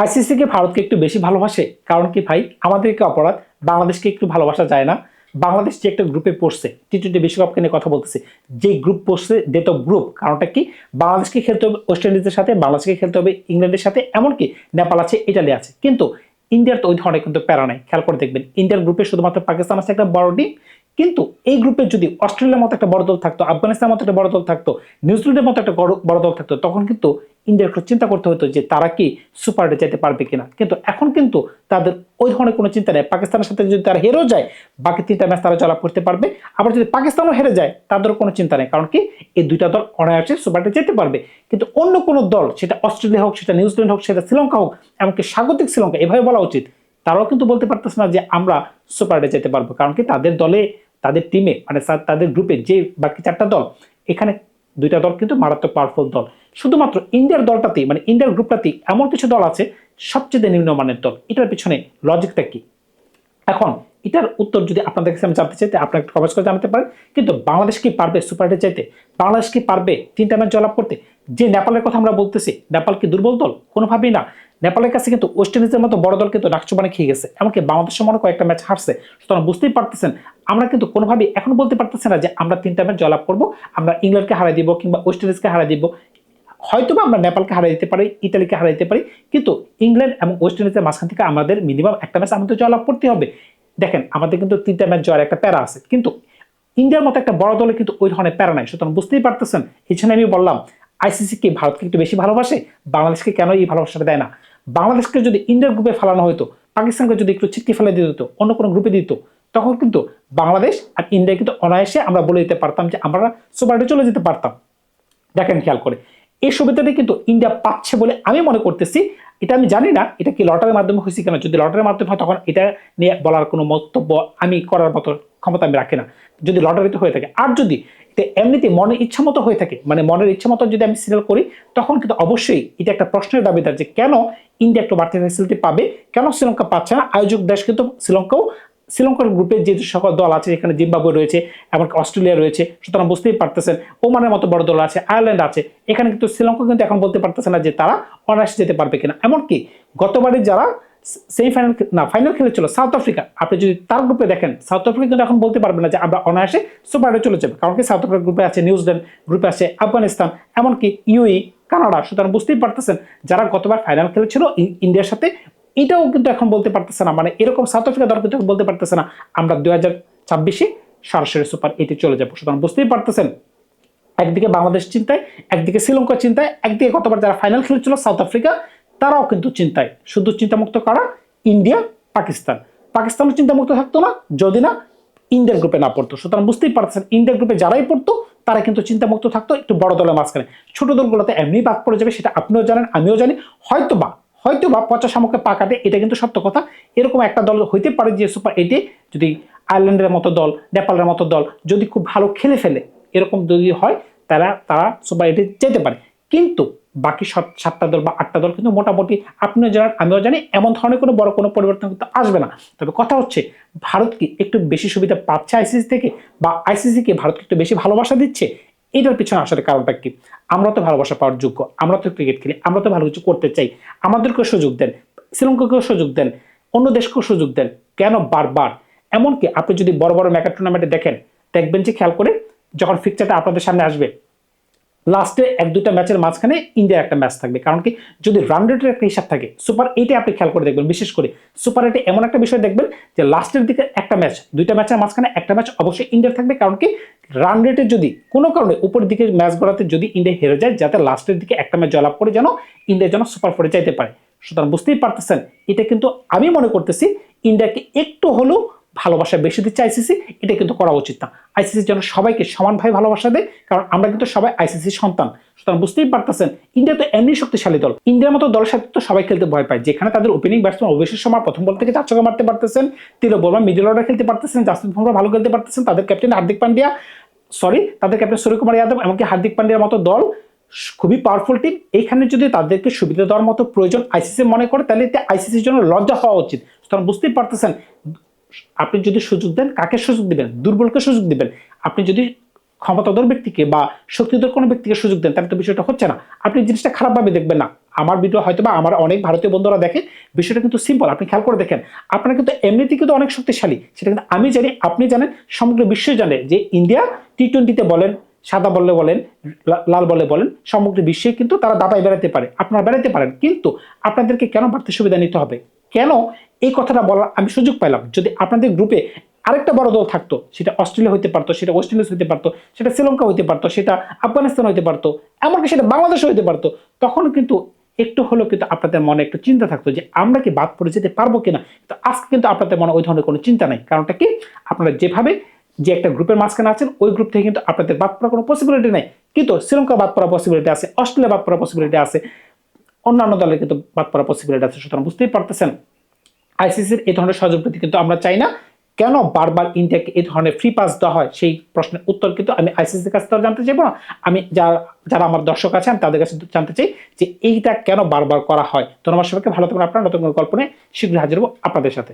ICC কে ভারতকে একটু বেশি ভালোবাসে, কারণ কি ভাই, আমাদেরকে অপরাধ বাংলাদেশকে একটু ভালোবাসা যায় না? বাংলাদেশ যে একটা গ্রুপে পড়ছে, টি-20 বিশ্বকাপকে নিয়ে কথা বলতেছে, যে গ্রুপ পড়ছে, ডেট অফ গ্রুপ, কারণটা কি? বাংলাদেশকে খেলতে হবে ওয়েস্ট ইন্ডিজের সাথে, বাংলাদেশকে খেলতে হবে ইংল্যান্ডের সাথে, এমনকি নেপাল আছে, ইটালি আছে। কিন্তু ইন্ডিয়ার তো ওই ধরনের কিন্তু প্যারা নাই। খেয়াল করে দেখবেন, ইন্ডিয়ার গ্রুপে শুধুমাত্র পাকিস্তান আছে একটা বড় টিম। কিন্তু এই গ্রুপে যদি অস্ট্রেলিয়ার মতো একটা বড় দল থাকতো, আফগানিস্তানের মতো একটা বড় দল থাকতো, নিউজিল্যান্ডের মতো একটা বড় দল থাকতো, তখন কিন্তু ইন্ডিয়ার একটু চিন্তা করতে হতো যে তারা কি সুপার ডে যেতে পারবে কিনা। কিন্তু এখন কিন্তু তাদের ওই ধরনের কোনো চিন্তা নেই। পাকিস্তানের সাথে যদি তারা হেরেও যায়, বাকি 3টা ম্যাচ তারা জয়লাভ করতে পারবে। আবার যদি পাকিস্তানও হেরে যায়, তাদেরও কোনো চিন্তা নেই, কারণ কি এই দুইটা দল অনায়াসে সুপার ডে যেতে পারবে। কিন্তু অন্য কোনো দল, সেটা অস্ট্রেলিয়া হোক, সেটা নিউজিল্যান্ড হোক, সেটা শ্রীলঙ্কা হোক, এমনকি স্বাগতিক শ্রীলঙ্কা, এভাবে বলা উচিত, তারাও কিন্তু বলতে পারতেছে না যে আমরা সুপার ডে যেতে পারবো। কারণ কি তাদের দলে, তাদের টিমে, মানে তাদের গ্রুপে যে বাকি 4টা দল, এখানে 2টা দল কিন্তু মারাত্মক পাওয়ারফুল দল। শুধুমাত্র ইন্ডিয়ার দলটাতেই, মানে ইন্ডিয়ার গ্রুপটাতেই এমন কিছু দল আছে সবচেয়ে নিম্নমানের দল। এটার পিছনে লজিকটা কি? এখন এটার উত্তর যদি আপনাদের কাছে আমি জানতে চাই, আপনারা একটু কমেন্টস করে জানাতে পারেন। কিন্তু বাংলাদেশ কি পারবে সুপার ডে চাইতে? বাংলাদেশ কি পারবে 3টা ম্যাচ জয়লাভ করতে? যে নেপালের কথা আমরা বলতেছি, নেপাল কি দুর্বল দল? কোনোভাবেই না। নেপালের কাছে কিন্তু ওয়েস্ট ইন্ডিজের মতো বড় দল কিন্তু নাকচুবানি খেয়ে গেছে, এমনকি বাংলাদেশের মনে কয়েকটা ম্যাচ হারছে। সুতরাং বুঝতেই পারতেছেন, আমরা কিন্তু কোনোভাবেই এখন বলতে পারতেছি না যে আমরা 3টা ম্যাচ জয়লাভ করবো, আমরা ইংল্যান্ডকে হারাই দিব কিংবা ওয়েস্ট ইন্ডিজকে হারাই দিব। হয়তোবা আমরা নেপালকে হারাই দিতে পারি, ইতালিকে হারাই দিতে পারি, কিন্তু ইংল্যান্ড এবং ওয়েস্ট ইন্ডিজের মাঝখান থেকে আমাদের মিনিমাম একটা ম্যাচ আমাদের জয়লাভ করতে হবে। দেখেন, আমাদের কিন্তু 3টা ম্যাচ জয়ের একটা প্যারা আছে, কিন্তু ইন্ডিয়ার মতো একটা বড় দলে কিন্তু ওই ধরনের প্যারা নাই। সুতরাং বুঝতেই পারতেছেন, এই জন্য আমি বললাম আইসিসি কি ভারতকে একটু বেশি ভালোবাসে, বাংলাদেশকে কেন এই ভালোবাসাটা দেয় না? বাংলাদেশকে যদি ইন্ডিয়ার গ্রুপে ফেলানো হতো, পাকিস্তানকে যদি একটু ছিটকে ফেলে দিয়ে দিত, অন্য কোনো গ্রুপে দিত, তখন কিন্তু বাংলাদেশ আর ইন্ডিয়া কিন্তু অনায়াসে আমরা বলে দিতে পারতাম যে আমরা সুপার ডে চলে যেতে পারতাম। দেখেন খেয়াল করে, এই সুবিধাটি কিন্তু ইন্ডিয়া পাচ্ছে বলে আমি মনে করতেছি। এটা আমি জানি না এটা কি লটারির মাধ্যমে হয়েছে কিনা। যদি লটারির মাধ্যমে হয়, তখন এটা নিয়ে বলার কোনো মন্তব্য আমি করার মতো ক্ষমতা আমি রাখি না, যদি লটারিতে হয়ে থাকে। আর যদি এটা এমনিতে মনের ইচ্ছা মতো হয়ে থাকে, মানে মনের ইচ্ছা মতো যদি আমি সিরিয়াল করি, তখন কিন্তু অবশ্যই এটা একটা প্রশ্নের দাবিদার যে কেন ইন্ডিয়া একটু বাড়তি ফ্যাসিলিটি পাবে, কেন শ্রীলঙ্কা পাচ্ছে না। আয়োজক দেশ কিন্তু শ্রীলঙ্কার গ্রুপে যে সকল দল আছে, এখানে জিম্বাবুয়ে রয়েছে, এমনকি অস্ট্রেলিয়া রয়েছে। সুতরাং বুঝতেই পারতেছেন, ওমানের মতো বড় দল আছে, আয়ারল্যান্ড আছে। এখানে কিন্তু শ্রীলঙ্কা কিন্তু এখন বলতে পারতেছে না যে তারা অনায়াসে যেতে পারবে কিনা। এমনকি গতবারে যারা সেমিফাইনাল না ফাইনাল খেলেছিল সাউথ আফ্রিকা, আপনি যদি তার গ্রুপে দেখেন, সাউথ আফ্রিকা কিন্তু এখন বলতে পারবে না যে আমরা অনায়াসে সুপারে চলে যাবে। কারণ কি সাউথ আফ্রিকার গ্রুপে আছে নিউজিল্যান্ড, গ্রুপে আছে আফগানিস্তান, এমনকি ইউএই, কানাডা। সুতরাং বুঝতেই পারতেছেন, যারা গতবার ফাইনাল খেলেছিল ইন্ডিয়ার সাথে, এটাও কিন্তু এখন বলতে পারতেছে না, মানে এরকম সাউথ আফ্রিকা দল কিন্তু বলতে পারতেছে না আমরা 2026 সরাসরি সুপার 8 চলে যাবো। সুতরাং বুঝতেই পারতেছেন, একদিকে বাংলাদেশ চিন্তায়, একদিকে শ্রীলঙ্কার চিন্তায়, একদিকে গতবার যারা ফাইনাল খেলেছিল সাউথ আফ্রিকা, তারাও কিন্তু চিন্তায়। শুধু চিন্তামুক্ত করা ইন্ডিয়া, পাকিস্তান। পাকিস্তানও চিন্তামুক্ত থাকতো না যদি না ইন্ডিয়ার গ্রুপে না পড়তো। সুতরাং বুঝতেই পারছেন, ইন্ডিয়ার গ্রুপে যারাই পড়তো তারা কিন্তু চিন্তামুক্ত থাকতো একটু বড় দলের মাঝখানে। ছোট দলগুলোতে এমনি বাদ পড়ে যাবে, সেটা আপনিও জানেন, আমিও জানি। হয়তোবা পচা শামুকে পা কাটে, এটা কিন্তু সত্য কথা। এরকম একটা দল হইতে পারে যে সুপার 8 যদি আয়ারল্যান্ডের মতো দল, নেপালের মতো দল যদি খুব ভালো খেলে ফেলে, এরকম যদি হয়, তারা সুপার 8 যেতে পারে। কিন্তু বাকি 7টা দল বা 8টা দল কিন্তু মোটামুটি আপনিও জানেন, আমিও জানি, এমন ধরনের কোনো পরিবর্তন কিন্তু আসবে না। তবে কথা হচ্ছে, ভারত কি একটু বেশি সুবিধা পাচ্ছে আইসিসি থেকে, বা আইসিসি কি ভারতকে একটু বেশি ভালোবাসা দিচ্ছে? এটার পিছনে আসলে কারণটা কি? আমরা তো ভালোবাসা পাওয়ার যোগ্য, আমরা তো ক্রিকেট খেলি, আমরা তো ভালো কিছু করতে চাই, আমাদেরকেও সুযোগ দেন, শ্রীলঙ্কাকেও সুযোগ দেন, অন্য দেশকেও সুযোগ দেন। কেন বারবার? এমনকি আপনি যদি বড় বড় মেগা টুর্নামেন্টে দেখবেন যে খেয়াল করে, যখন ফিকচারটা আপনাদের সামনে আসবে, লাস্টে 1-2টা ম্যাচের মাঝখানে ইন্ডিয়ার একটা ম্যাচ থাকবে। কারণ কি, যদি রান রেটের একটা হিসাব থাকে, সুপার 8 আপনি খেয়াল করে দেখবেন, বিশেষ করে সুপার 8 এমন একটা বিষয় দেখবেন যে লাস্টের দিকে একটা ম্যাচ, 2টা ম্যাচের মাঝখানে একটা ম্যাচ অবশ্যই ইন্ডিয়ার থাকবে। কারণ কি, রান রেটে যদি কোনো কারণে উপরের দিকে ম্যাচ গড়াতে যদি ইন্ডিয়া হেরে যায়, যাতে লাস্টের দিকে একটা ম্যাচ জয়লাভ করে যেন ইন্ডিয়া যেন সুপার 4 যাইতে পারে। সুতরাং বুঝতেই পারতেছেন, এটা কিন্তু আমি মনে করতেছি ইন্ডিয়াকে একটু হলেও ভালোবাসা বেশি দিচ্ছে আইসিসি। এটা কিন্তু করা উচিত না। আইসিসি যেন সবাইকে সমানভাবে ভালোবাসা দেয়, কারণ আমরা কিন্তু সবাই আইসিসির সন্তান। সুতরাং বুঝতেই পারতেছেন, ইন্ডিয়া তো এমনি শক্তিশালী দল। ইন্ডিয়ার মতো দলের সাথে তো সবাই খেলতে ভয় পায়, যেখানে তাদের ওপেনিং ব্যাটসম্যান অভিষেক শর্মা প্রথম বল থেকে 4 ছক্কা মারতে পারতেছেন, তিলক বর্মা মিডল অর্ডার খেলতে পারতেছেন, জাসপ্রীত বুমরা ভালো খেলতে পারতেছেন, তাদের ক্যাপ্টেন সূর্যকুমার যাদব, এমনকি হার্দিক পান্ডিয়ার মতো দল খুবই পাওয়ারফুল টিম। এইখানে যদি তাদেরকে সুবিধা দেওয়ার মতো প্রয়োজন আইসিসি মনে করে, তাহলে এতে আইসিসির জন্য লজ্জা হওয়া উচিত। সুতরাং বুঝতেই পারতেছেন, আপনি যদি সুযোগ দেন, কাকে সুযোগ দিবেন? দুর্বলকে সুযোগ দিবেন। আপনি যদি ক্ষমতাধর ব্যক্তিকে বা শক্তিধর কোনো ব্যক্তিকে সুযোগ দেন, তাহলে তো বিষয়টা হচ্ছে না। আপনি জিনিসটা খারাপভাবে দেখবেন না। আমার ভিডিও হয়তো বা আমার অনেক ভারতীয় বন্ধুরা দেখে, বিষয়টা কিন্তু সিম্পল, আপনি খেয়াল করে দেখেন। আপনারা কিন্তু এমনিতে কিন্তু অনেক শক্তিশালী, সেটা কিন্তু আমি জানি, আপনি জানেন, সমগ্র বিশ্বই জানে যে ইন্ডিয়া টি-20-তে বলেন, সাদা বলে বলেন, লাল বলে বলেন, সমগ্র বিশ্বে কিন্তু তারা দাবায় বেড়াতে পারে, আপনারা বেড়াতে পারেন। কিন্তু আপনাদেরকে কেন বাড়তি সুবিধা নিতে হবে? কেন এই কথাটা বলার আমি সুযোগ পাইলাম? যদি আপনাদের গ্রুপে আরেকটা বড় দল থাকতো, সেটা অস্ট্রেলিয়া হইতে পারতো, সেটা ওয়েস্ট ইন্ডিজ হইতে পারতো, সেটা শ্রীলঙ্কা হইতে পারতো, সেটা আফগানিস্তান হইতে পারতো, এমনকি সেটা বাংলাদেশ হইতে পারতো, তখন কিন্তু একটু হলেও কিন্তু আপনাদের মনে একটু চিন্তা থাকতো যে আমরা কি বাদ পড়ে যেতে পারবো কিনা। তো আজকে কিন্তু আপনাদের মনে ওই ধরনের কোনো চিন্তা নাই। কারণটা কি? আপনারা যেভাবে যে একটা গ্রুপের মাঝখানে আছেন, ওই গ্রুপ থেকে কিন্তু আপনাদের বাদ পড়ার কোনো পসিবিলিটি নাই। কিন্তু শ্রীলঙ্কা বাদ পড়ার পসিবিলিটি আছে, অস্ট্রেলিয়া বাদ পড়ার পসিবিলিটি আছে, অন্যান্য দলের কিন্তু বাদ পড়ার পসিবিলিটি আছে। সুতরাং বুঝতেই পারতেছেন আইসিসির এই ধরনের সহযোগিতা কিন্তু আমরা চাই না। কেন বারবার ইন্ডিয়াকে এই ধরনের ফ্রি পাস দেওয়া হয়, সেই প্রশ্নের উত্তর কিন্তু আমি আইসিসির কাছে তো জানতে চাইবো না, আমি যারা আমার দর্শক আছেন তাদের কাছে জানতে চাই যে এইটা কেন বারবার করা হয়। ধন্যবাদ সবাইকে, ভালো থাকবেন। আপনারা নতুন কোনো গল্প নিয়ে শীঘ্রই হাজির হবো আপনাদের সাথে।